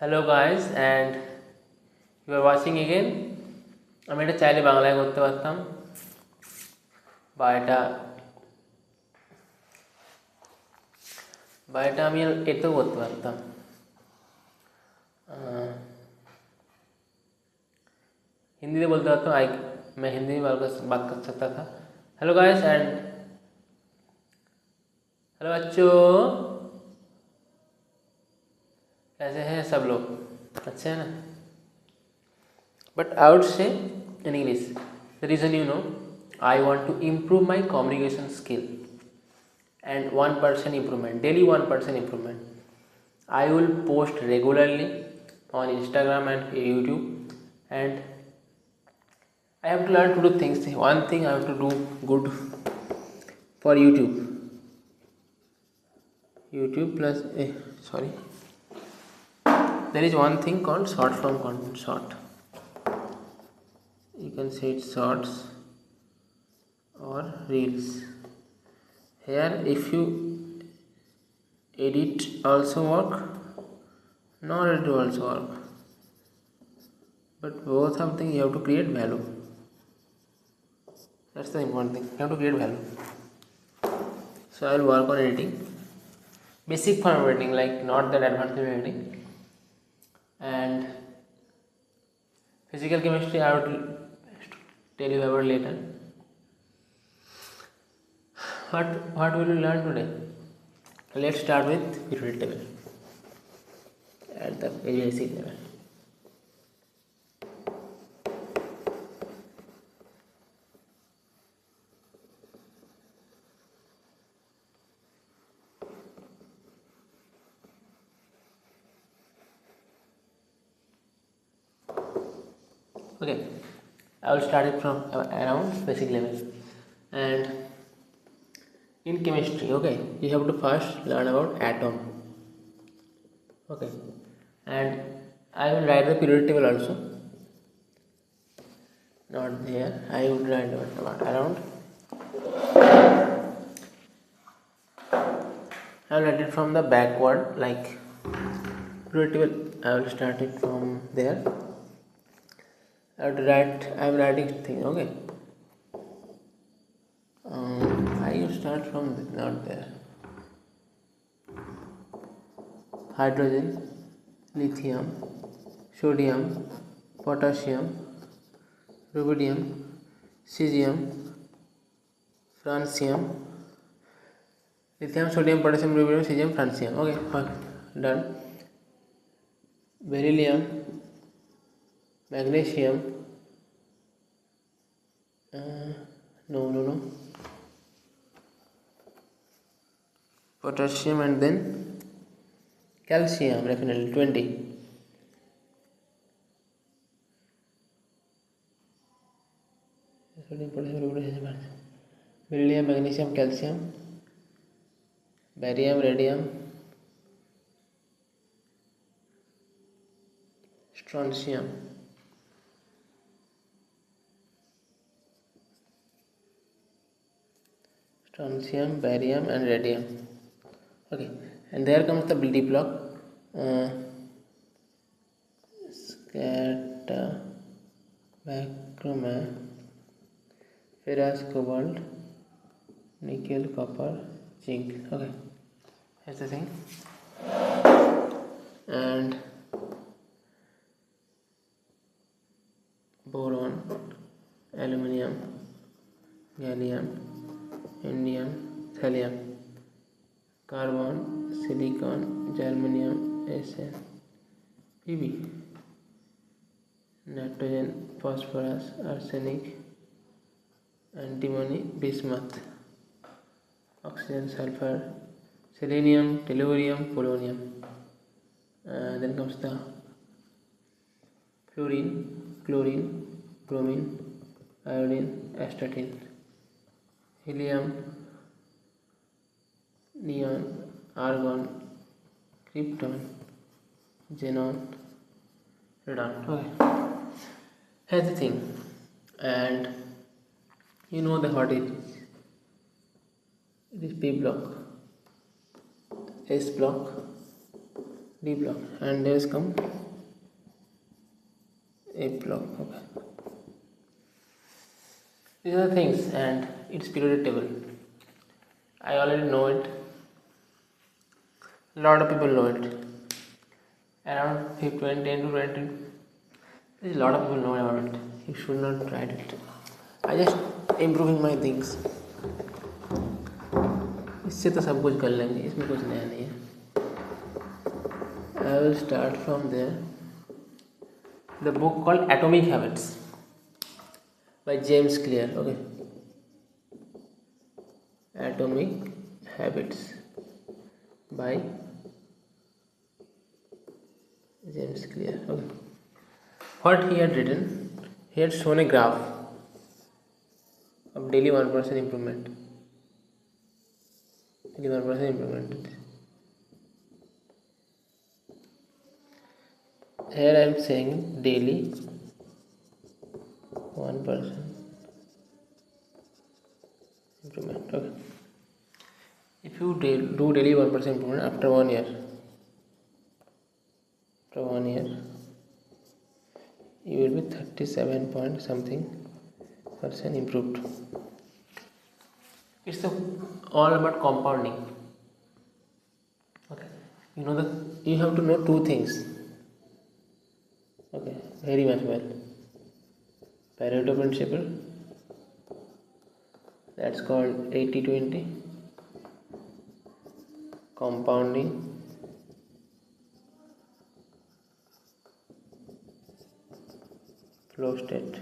Hello guys and you are watching again. আমি এটা চাইলে বাংলায় করতে পারতাম বা এটা আমি এতেও করতে পারতাম। हिंदी बोलते पारता हूँ। मैं हिंदी में बात कर सकता था। हेलो गाइस एंड हेलो बच्चों, कैसे हैं सब लोग? अच्छे हैं ना? But I would say in English, the reason I want to improve my communication skill and 1% improvement, daily 1% improvement. I will post regularly on Instagram and YouTube, and I have to learn to do things. One thing I have to do good for YouTube. YouTube plus sorry, there is one thing called short form content. Short, you can say it shorts or reels. Here if you edit also work, not edit also work, but both of things you have to create value. That's the important thing. You have to create value. So I will work on editing, basic form of editing, like not that advanced editing. And physical chemistry I will tell you about later. What will you learn today? Let's start with periodic table at the very basic level. Okay, I will start it from around basic level. And in chemistry, okay, you have to first learn about atom. Okay, and I will write the periodic table also. Not there. I will write about around. I will write it from the backward, like periodic table. I will start it from there. I am writing thing. Okay. I will start from not there. Hydrogen, lithium, sodium, potassium, rubidium, cesium, francium, lithium, sodium, potassium, rubidium, cesium, francium. Okay, fine, done. Beryllium, magnesium, no, potassium, and then calcium, definitely 20. Sodium, potassium, rubidium, beryllium, magnesium, calcium, barium, radium, strontium. Strontium, barium, and radium. Okay, and there comes the building block. Scatter, macrame, ferrous, cobalt, nickel, copper, zinc. Okay, that's the thing. And boron, aluminium, gallium, indium, thallium, carbon, silicon, germanium, Sn, Pb, nitrogen, phosphorus, arsenic, antimony, bismuth, oxygen, sulfur, selenium, tellurium, polonium. Then comes the fluorine, chlorine, bromine, iodine, astatine, helium, neon, argon, krypton, xenon, radon. Okay, here's the thing, and you know the what it is. It is P block, S block, D block, and there's come A block. Okay, these are the things, and it's periodic table. I already know it. A lot of people know it. Around 10 to 20. There's a lot of people know about it. You should not try it. I just improving my things. इससे तो सब कुछ कर लेंगे, इसमें कुछ नया नहीं है. I will start from there. The book called Atomic Habits by James Clear. Okay, Atomic Habits by James Clear. Okay, what he had written, he had shown a graph of daily 1% improvement. Daily 1% improvement. Here I am saying daily 1% improvement. Okay, if you do daily 1% improvement after 1 year, you will be 37 point something % improved. It's all about compounding. Okay, you have to know two things. Okay, very much well. Pareto principle, that's called 80-20. Compounding, flow state.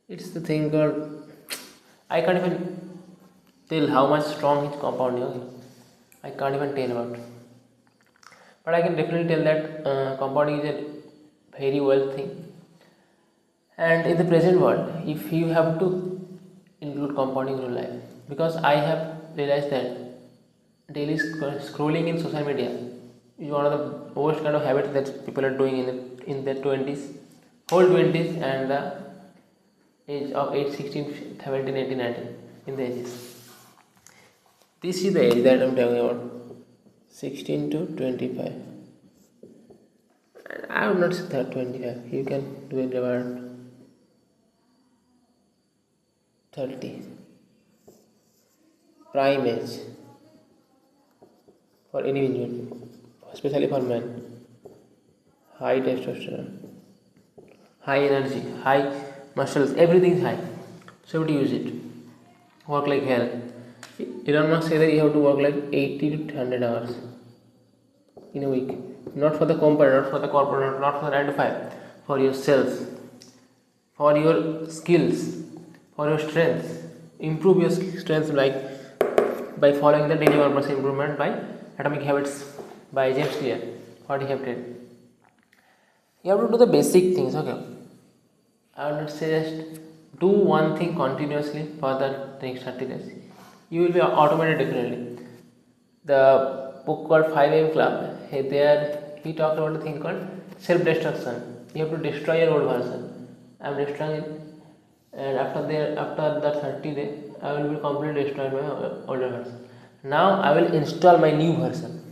It's the thing called, I can't even tell how much strong is compounding. Okay? I can't even tell about. But I can definitely tell that compounding is a very well thing. And in the present world, if you have to include compounding in your life, because I have realized that daily scrolling in social media is one of the worst kind of habits that people are doing in their 20s, whole 20s, and the age of 8, 16, 17, 18, 19, in the ages. This is the age that I am talking about, 16 to 25. And I would not say that 25, you can do it about 30. Prime age for any individual, especially for men. High testosterone, high energy, high muscles, everything is high. So you have to use it. Work like hell. Elon Musk says that you have to work like 80 to 100 hours in a week. Not for the company, not for the corporate, not for the 9 to 5. For yourself, for your skills, for your strengths. Improve your strengths by following the daily 1% improvement by Atomic Habits by James Clear. What he have did. You have to do the basic things. Okay, I would not suggest do one thing continuously for the next 30 days. You will be automated differently. The book called 5 AM Club, he talked about a thing called self-destruction. You have to destroy your old version. I am destroying it, and after that 30 days, I will be completely destroyed my older version. Now I will install my new version,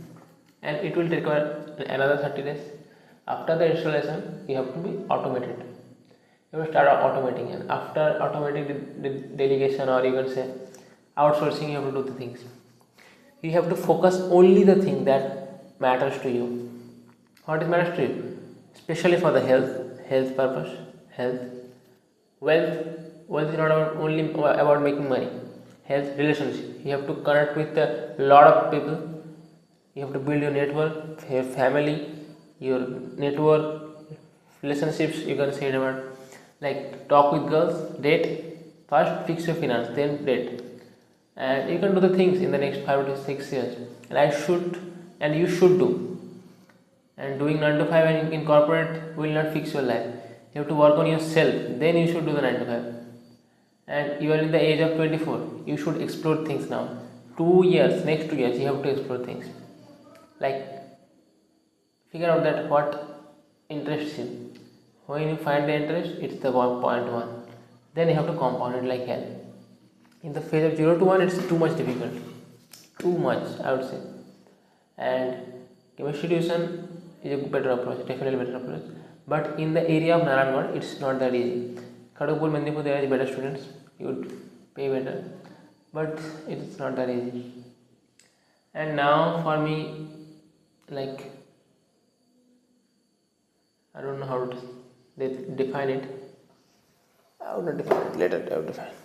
and it will take another 30 days. After the installation, you have to be automated. You have to start automating, and after automating the delegation, or you can say outsourcing, you have to do the things. You have to focus only the thing that matters to you. What is matters to you? Especially for the health purpose, health, wealth. Wealth is not only about making money. Health, relationship. You have to connect with a lot of people. You have to build your network, your family, your network, relationships. You can say it about like talk with girls, date. First fix your finance, then date. And you can do the things in the next 5 to 6 years, and you should do. And doing 9 to 5 and in corporate will not fix your life. You have to work on yourself, then you should do the 9 to 5. And you are in the age of 24, you should explore things now. 2 years, next 2 years, you have to explore things. Like figure out that what interests you. When you find the interest, it's the 1.1. Then you have to compound it like hell. In the phase of 0 to 1, it's too much difficult. Too much, I would say. and chemistry tuition is a better approach, definitely better approach. But in the area of Narayangarh, it's not that easy. Kharagpur, Mendipur, there are better students, you would pay better, but it's not that easy. And now for me, like, I don't know how to define it. I would not define it later. I would define.